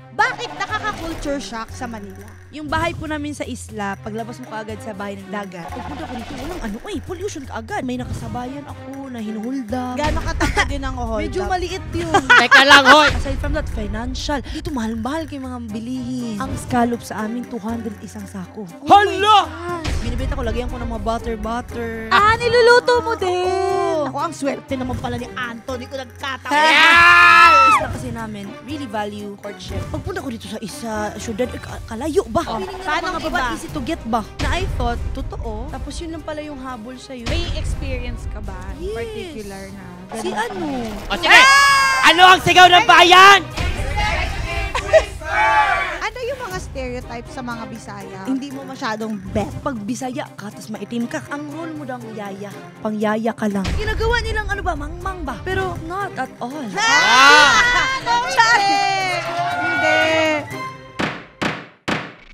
Bakit nakaka-culture shock sa Manila? Yung bahay po namin sa isla, paglabas mo kaagad sa bahay ng dagat, pagpunta ko dito, walang pollution kaagad. May nakasabayan ako na hinuhulda. Gano'ng katangkad din ang hold Medyo up? maliit yun. Teka lang, hoy! Aside from that, financial. Dito mahal-mahal kayo mga bilihin. Ang scallop sa amin, 200 isang sako. Hala! Binibenta ko, lagyan ko ng mga butter. Niluluto mo din! Ako, ang swerte naman pala ni Anthony ko nagkataon. Isla kasi namin, really value courtship. Pagpunta ko dito sa syudad, kalayo ba? Feeling paano nga ang ba, iba? easy to get ba? Na I thought, totoo. Tapos yun lang pala yung habol sa'yo. May experience ka ba? Yes. Particular na? Si ano? O sige! Ano ang sigaw ng bayan? Ano yung mga stereotypes sa mga Bisaya? Hindi mo masyadong bet. Pag Bisaya ka, tapos maitim ka, ang role mo daw yaya. Pangyaya ka lang. Ginagawa nilang ano ba, mangmang ba? Pero not at all. Hindi!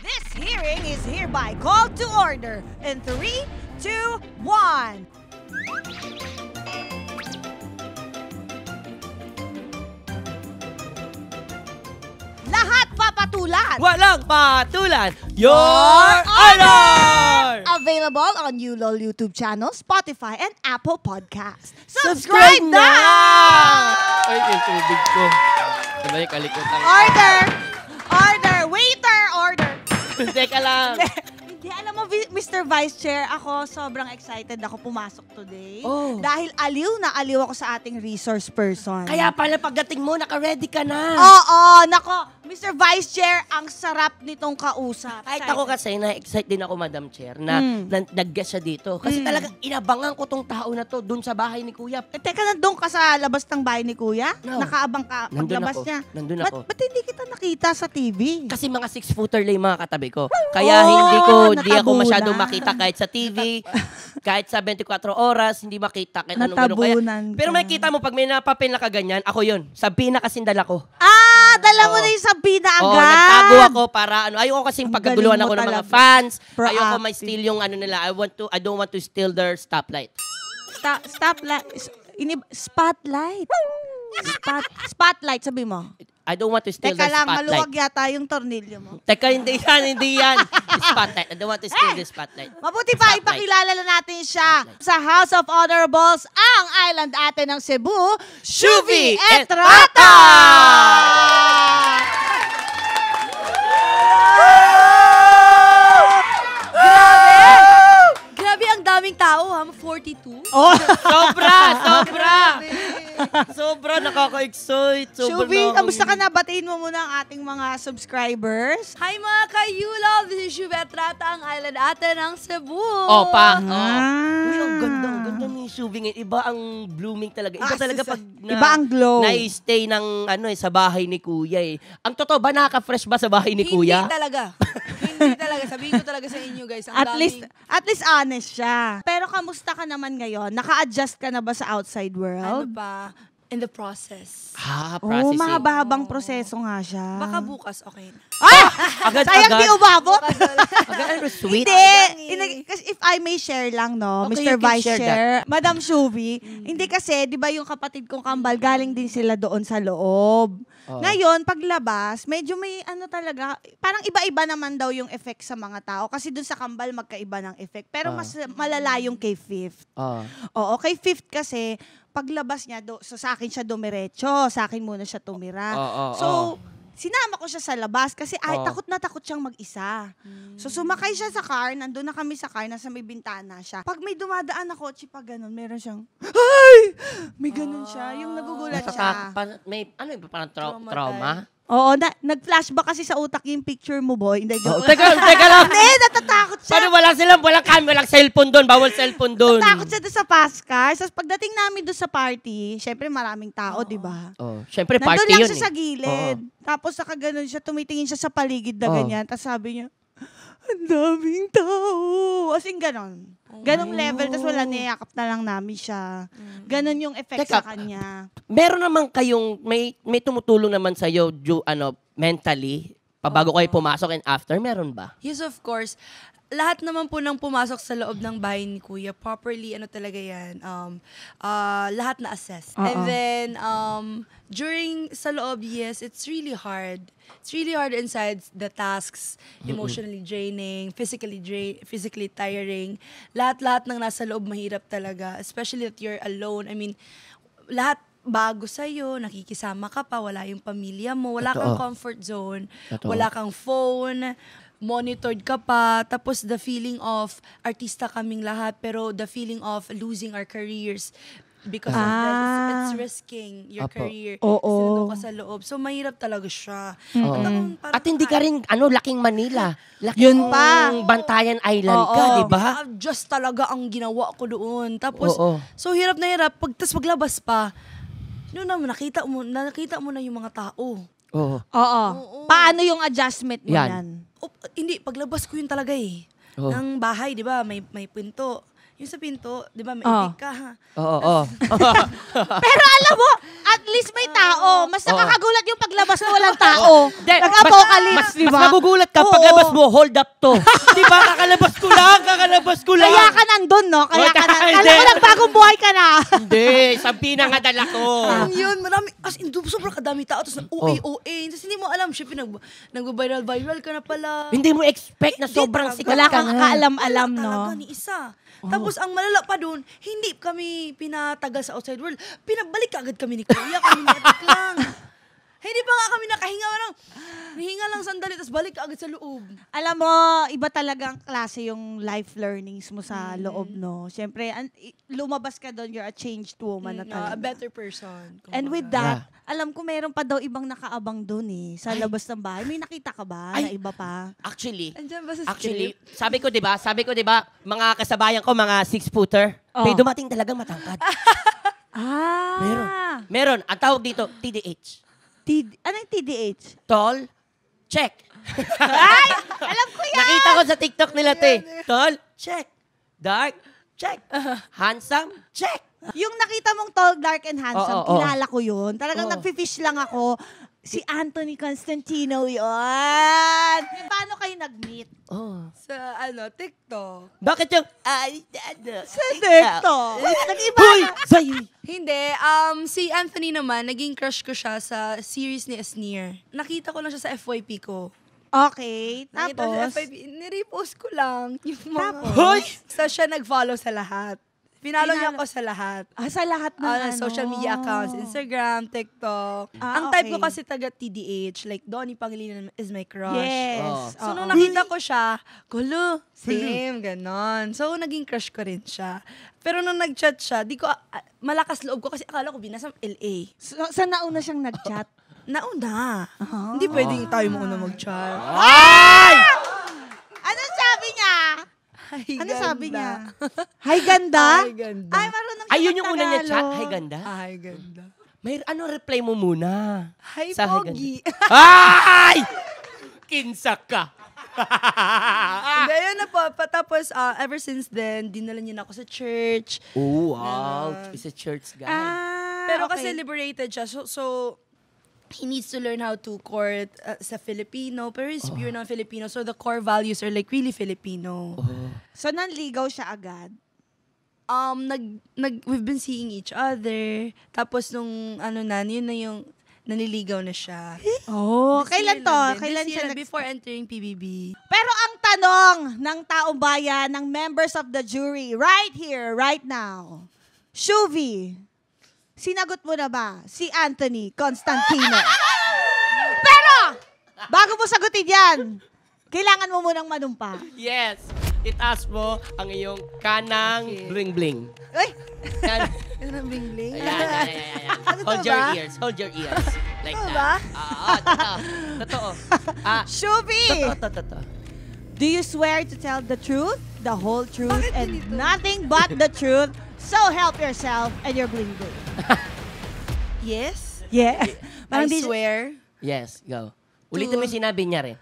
This hearing is hereby called to order in 3, 2, 1. Lahat papatulan! Walang patulan! Your Honor! Available on ULOL YouTube channel, Spotify, and Apple Podcasts. Subscribe Subscribe na! now! Ay, yung tubig ko. Sabay kalikutan. Order! Order! Waiter, order! Teka lang. Hindi, alam mo, Mr. Vice Chair, ako sobrang excited ako pumasok today. Oh. Dahil aliw na aliw ako sa ating resource person. Kaya pala pagdating mo, naka-ready ka na. Oo, nako, Mr. Vice Chair, ang sarap nitong kausap. Kahit ako kasi, na-excite din ako, Madam Chair, na nag-guest siya dito. Kasi talagang inabangan ko tong tao na to dun sa bahay ni Kuya. Teka, nandun ka sa labas ng bahay ni Kuya? No. Nakaabang ka Nandun paglabas ako. niya? Nandun ako. Ba't hindi kita nakita sa TV? Kasi mga 6-footer lang yung mga katabi ko. Kaya hindi ako natabunan. masyadong makita kahit sa TV, kahit sa 24 oras, hindi makita. Kahit anong gano'n. Natabunan Pero ka. makikita mo, pag may napapel na kaganyan, ako yun. Sabi na kasing dala ko. Dala mo Oo. na yung Sabina agad. Oo, nagtago ako para ayoko kasing Ang pagkaguluhan galing mo ako ng mga talaga. fans. Proactive. Ayoko may steal yung ano nila. I don't want to steal their stoplight. Spotlight. Spotlight, sabi mo. I don't want to steal Teka their lang, spotlight. maluwag yata yung tornilyo mo. Teka, hindi yan. Spotlight. I don't want to steal the spotlight. Mabuti pa, Spotlight. ipakilala na natin siya sa House of Honorables, ang island ate ng Cebu, Shuvi Etrata! Grabe, ang daming tao ha, 42. Sobra, nakaka-excite. Shuvi, kamusta ka na? Batiin mo muna ang ating mga subscribers. Hi mga kayulaw, this is Shuvi Etrata, ang island ate ng Cebu. Opa. Ah. Uy, ang ganda ni Shuvi ngayon. Iba ang blooming talaga. Iba talaga pag Iba ang glow. na-stay ng sa bahay ni Kuya eh. Ang totoo ba, nakaka-fresh ba sa bahay ni Kuya? Hindi talaga. Hindi talaga. Sabihin ko talaga sa inyo guys. Ang At least honest siya. Pero kamusta ka naman ngayon? Naka-adjust ka na ba sa outside world? ano pa, in the process. Processing. Mahaba-habang proseso nga siya. Baka bukas, okay na. Sayang di umabot. Agad, sweet. Hindi. Kasi if I may share lang, no, Okay, Mr. you can Vice share Chair, Madam Shuvi, hindi kasi, di ba yung kapatid kong kambal, galing din sila doon sa loob. Ngayon, paglabas, medyo may talaga, parang iba-iba naman daw yung effect sa mga tao. Kasi doon sa kambal, magkaiba ng effect. Pero mas malala yung kay Fifth. Oo, kay Fifth kasi, paglabas niya, so sa akin siya dumiretso, sa akin muna siya tumira. So, sinama ko siya sa labas kasi takot na takot siyang mag-isa. So, sumakay siya sa car, nandun na kami sa car, nasa may bintana siya. Pag may dumadaan na kotse, pag ganun, meron siyang, ay! May ganun siya, yung nagugulat siya. May, parang trauma? Oo, nag-flashback kasi sa utak yung picture mo, boy. Hindi, Teka lang. Hindi, natatakot siya. Paano walang cellphone doon? Bawal cellphone doon. Natakot siya doon sa fast car. So, pagdating namin doon sa party, syempre maraming tao, di ba? Siyempre, Nandun party lang yun siya sa gilid. Tapos nakaganon siya, tumitingin siya sa paligid na ganyan. Tapos sabi niya, ang daming tao. As in ganon. Ganong level. Tapos wala, niyakap na lang namin siya. Ganon yung effect sa kanya. Meron naman kayong, may tumutulong naman sa'yo, mentally, pabago kayo pumasok and after, meron ba? Yes, of course. lahat naman po ng pumasok sa loob ng bahay ni Kuya, properly, ano talaga yan, lahat na-assess. And then, during sa loob, yes, it's really hard. It's really hard inside the tasks, emotionally draining, physically tiring. Lahat-lahat ng nasa loob mahirap talaga, especially that you're alone. I mean, lahat bago sa'yo, nakikisama ka pa, wala yung pamilya mo, wala kang comfort zone, wala kang phone, monitored ka pa, tapos the feeling of artista kaming lahat, pero the feeling of losing our careers because of that, it's risking your career. Kasi nandun ka sa loob. So, mahirap talaga siya. At hindi ka rin, laking Manila. Yun pa. Bantayan Island ka, di ba? Just talaga ang ginawa ko doon. Tapos, so hirap na hirap. Tapos paglabas pa, yun naman, nakita mo na yung mga tao. Oo. Paano yung adjustment mo Yan. yan? Hindi, paglabas ko yun talaga eh. Ng bahay, di ba? May pinto. Yung sa pinto, di ba, may itik ka. Oo. Pero alam mo, at least may tao. Mas nakakagulat yung paglabas mo walang tao. Nag-apocalypse, di ba? Mas magugulat ka paglabas mo, hold up to. Di ba? Kakalabas ko lang. Kaya ka nandun, no? Kaya ka na. Hindi. Kala ko nagbagong buhay ka na. Hindi, sabi na nga dala ko. Yun, marami, as in, sobrang kadami tao, tapos OA. Tapos hindi mo alam, syempre, nag-viral ka na pala. Hindi mo expect na sobrang sikat Wala ka kang na. kaalam-alam, Wala no? talaga ni isa. Tapos ang malala pa doon, hindi kami pinatagal sa outside world. Pinabalik agad kami ni Kuya, kami natik lang. Hindi pa nga kami nakahinga, nahinga lang sandali, tapos balik agad sa loob. Alam mo, iba talagang klase yung life learnings mo sa loob, no? Siyempre, lumabas ka doon, you're a changed woman na talaga. A better person. And with that, alam ko meron pa daw ibang nakaabang doon sa labas ng bahay. May nakita ka ba na iba pa? Actually, Andyan ba sa sabi ko 'di ba, mga kasabayan ko mga 6-footer, may dumating talagang matangkad. Meron. Ang tawag dito, TDH. Anong TDH? Tall, check. Ay! Alam ko yan! Nakita ko sa TikTok nila, Tall, check. Dark, check. Handsome, check. Yung nakita mong tall, dark, and handsome, Oo. kilala ko yun. Talagang nagfi-fish lang ako. Si Anthony Constantino yun. Paano kayo nag-meet? Sa TikTok. Bakit yung, Sa TikTok. Nag-iba Hoy! na. Sa'yo! Hindi, si Anthony naman, naging crush ko siya sa series ni Asneer. Nakita ko lang siya sa FYP ko. Okay. Nakita ko sa Tapos? FYP, nirepost ko lang yung mga... Hoy! So, siya nag-follow sa lahat. Pinalo niya ako sa lahat. Sa lahat ng Social media accounts, Instagram, TikTok. Ang type ko kasi taga TDH, like Donnie Pangilinan is my crush. Yes. So, nung nakita ko siya, gulo, same, ganon. So, naging crush ko rin siya. Pero nung nag-chat siya, di ko, malakas loob ko kasi akala ko binasa LA. So, sa nauna siyang nag-chat? Nauna. Hindi pwedeng tayo mauna mag-chat. Ay! Ano sabi niya? Ay, Ano ganda. sabi niya? Hay ganda? Ay, ganda. Ay, marunong Ayun siya yung una niya chat. mag-Tagalog. Ay, ganda. Ay, ganda. May reply mo muna. Hi, Sa Pogi. Ay! Kinsa ka. Hindi, ayun na po. Tapos, ever since then, dinala niya na ako sa church. Oh, wow. It's a church guy. Pero okay. kasi liberated siya. So he needs to learn how to court sa Filipino. Pero he's pure na Filipino. So the core values are like really Filipino. So, nanligaw siya agad? We've been seeing each other. Tapos nung yun na yung naniligaw na siya. Oh, This kailan year to? lang din. Kailan This siya year, before entering PBB. Pero ang tanong ng taong bayan, ng members of the jury, right here, right now, Shuvi, sinagot mo na ba si Anthony Constantino? Pero, bago mo sagutin yan, kailangan mo munang manumpa. Yes. Itaas mo ang iyong kanang bling-bling. Uy, Ano ang bling-bling? Ayan. Ano Hold to your ba? ears. Hold your ears. Like Ano that. ba? Totoo. Shuvi, Totoo. do you swear to tell the truth, the whole truth, and nothing but the truth? So help yourself and your bling-bling. Yes. Yeah. I di- swear. Yes, go. Ulitin mo yung sinabi niya rin.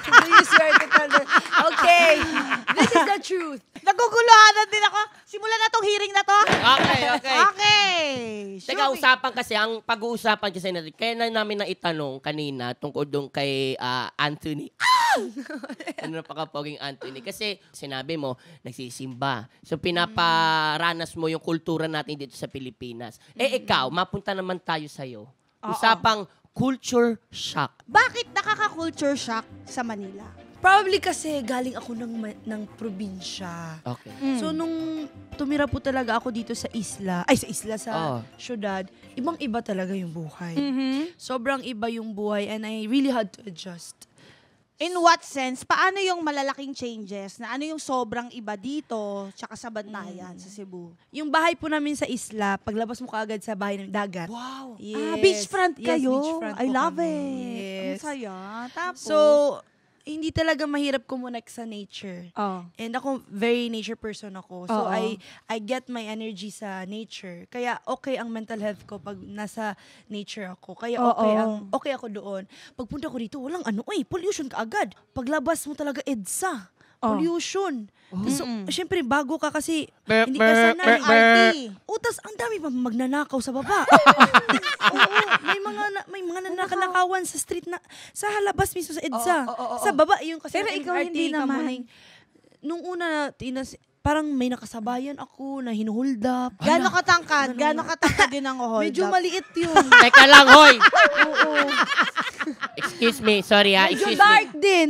Do you swear to tell the... Okay. This is the truth. Naguguluhan din ako. Simulan na tong hearing na to. Okay. Okay. Teka, kausapan kasi, ang pag-uusapan kasi natin, kaya na namin na itanong kanina tungkol doon kay Anthony. Ano napakapoging Anthony? Kasi sinabi mo, nagsisimba. So pinaparanas mo yung kultura natin dito sa Pilipinas. Ikaw, mapunta naman tayo sa'yo. Usapang culture shock. Bakit nakaka-culture shock sa Manila? Probably kasi galing ako ng probinsya. Okay. So, nung tumira po talaga ako dito sa sa syudad, ibang-iba talaga yung buhay. Sobrang iba yung buhay and I really had to adjust. In what sense? Paano yung malalaking changes? Na ano yung sobrang iba dito tsaka sa Bantayan, sa Cebu? Yung bahay po namin sa isla, paglabas mo kaagad sa bahay ng dagat. Wow. Yes. Beachfront Yes, kayo? beachfront I po love kami. it. Yes. Ang saya. Tapos? So, hindi talaga mahirap kumonek sa nature. And ako, very nature person ako. So, I get my energy sa nature. Kaya okay ang mental health ko pag nasa nature ako. Kaya okay ako doon. Pagpunta ko dito, walang pollution ka agad. Paglabas mo talaga, EDSA. Pollution. So, syempre, bago ka kasi hindi ka sanay. Tas ang dami pa magnanakaw sa baba. Oo, may mga nanakawan sa street na sa halabas mismo sa EDSA. Sa baba, yung kasi pero ikaw hindi naman. Nung una, parang may nakasabayan ako na hinuhold up. Gano'ng katangkad? Gano'ng katangkad yun ang hold Medyo up? maliit yun. Teka lang, hoy! Oo. Excuse me, sorry ha. Medyo Excuse dark me. din.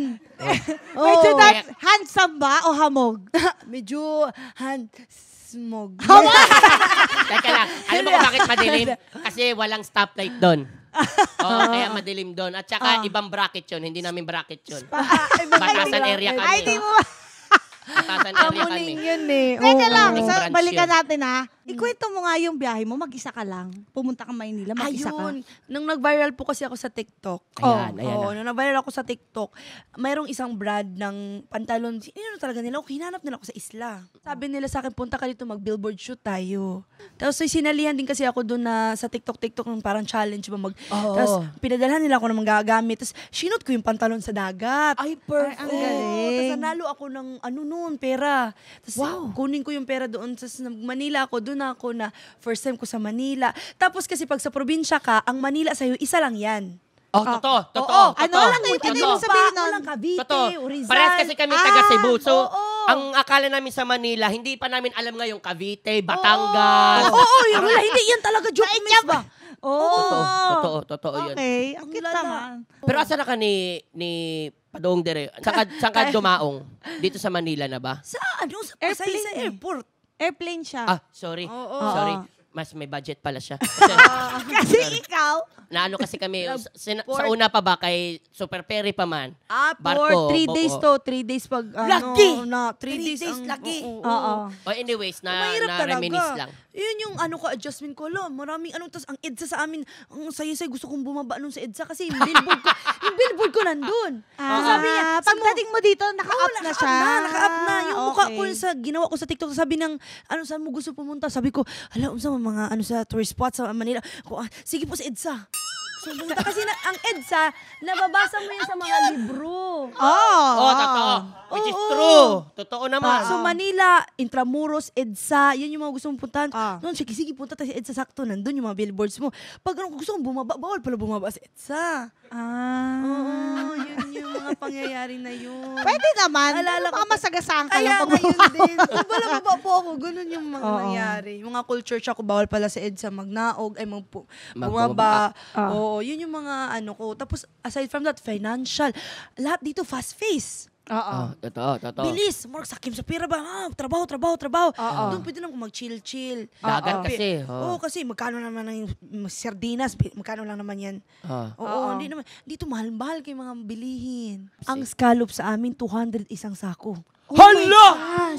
Medyo handsome ba o hamog? Medyo handsmog. Teka lang, alam mo kung bakit madilim? Kasi walang stoplight doon. Kaya madilim doon. At saka ibang bracket yun, hindi namin bracket yun. Batasan area kami. Ay, di mo. Batasan area kami. Amuling yun eh. Teka lang, Amuling branch balikan yun. natin ha. Ikwento mo nga yung biyahe mo, mag-isa ka lang. Pumunta ka Maynila, mag-isa ka. Ayun. Nung nag-viral po kasi ako sa TikTok. Ayan, ayan Oo, na. nung nag-viral ako sa TikTok, mayroong isang brand ng pantalon. Ano talaga nila? Hinanap nila ako sa isla. Sabi nila sa akin, punta ka dito, mag-billboard shoot tayo. Tapos sinalihan din kasi ako doon na sa TikTok ng parang challenge ba Tapos pinadalhan nila ako ng mga gagamit. Tapos sinot ko yung pantalon sa dagat. Ay, perfect. Ang galing. Tapos nanalo ako ng pera. Tapos kunin ko yung pera doon. Tapos Manila ako, doon ako na first time ko sa Manila. Tapos kasi pag sa probinsya ka, ang Manila sa'yo, isa lang yan. Totoo. Ano lang yun? Ano yung sabihin nun? Walang Cavite, Totoo. Rizal. Parehas kasi kami taga Cebu. So, oo. ang akala namin sa Manila, hindi pa namin alam nga yung Cavite, Batangas. Wala, hindi yan talaga joke miss ba? Totoo yun. Okay, ang cute lala. naman. Pero asa na ka ni Padoong Dire? Saan ka dumaong? Dito sa Manila na ba? Sa Pasay, sa airport. Airplane siya. Sorry. Oo. Sorry. Mas may budget pala siya. Kasi ikaw, Naano kasi kami, sa una pa ba kay Super Perry pa man? For 3 days to. 3 days pag Lucky! 3 days lucky. Oo. Anyways, Mahirap reminisce lang. Yun yung adjustment ko. Maraming tas ang EDSA sa amin, ang saya-saya, gusto kong bumaba nun sa EDSA kasi yung billboard ko nandun. Sabi niya, pagdating mo dito, naka-up na siya. Naka-up na. Yung mukha ko Okay. sa ginawa ko sa TikTok, sabi ng, saan mo gusto pumunta? Sabi ko, sa mga sa tourist spot sa Manila. Sige po sa EDSA. So, pumunta kasi ang EDSA, nababasa mo yun sa mga libro. Totoo. Which is true. Totoo naman. So Manila, Intramuros, EDSA, yan yung mga gusto mong puntahan. Noon, sige, punta tayo sa EDSA, sakto, nandun yung mga billboards mo. Pag gusto mong bumaba, bawal pala bumaba sa EDSA. Yun yung mga pangyayari na yun. Pwede naman. Alala ko Baka masagasaan ka Kaya lang. ngayon din. Wala baba po ako. Ganun yung mga nangyari. Yung mga culture shock ko, bawal pala sa EDSA magnaog, bumaba. Oo, yun yung mga ko. Tapos, aside from that, financial. Lahat dito, fast-face. Totoo. Bilis. Mark, sakim sa pera ba? Trabaho. Doon pwede lang mag-chill-chill. Dagat kasi. Oo, kasi magkano naman ang sardinas? Magkano lang naman yan? Hindi naman. Dito mahal-mahal kayo mga bilihin. Ang scallop sa amin, 200 isang sako. Hala!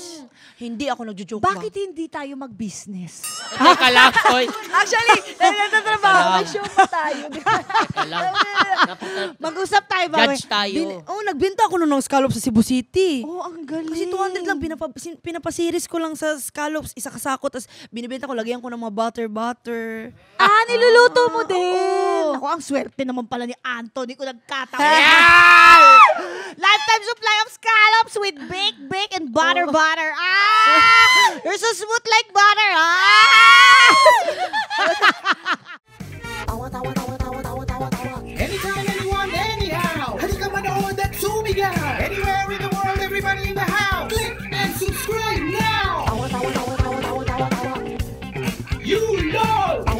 Hindi ako nagjo-joke ba? Bakit hindi tayo mag-business? Teka lang, hoy. Actually, nagtatrabaho. May show pa tayo. Teka lang. Mag-usap tayo ba? Judge tayo. Nagbenta ako ng scallop sa Cebu City. Ang galing. Kasi 200 lang, pinapasiris ko lang sa scallops, isa kasako, tapos binibenta ko, lagyan ko ng mga butter. Niluluto mo din. Oo. Ako, ang swerte naman pala ni Anthony kung nagkataon. Yeah! Lifetime supply of scallops with bake, and butter. You're so smooth like butter. You know!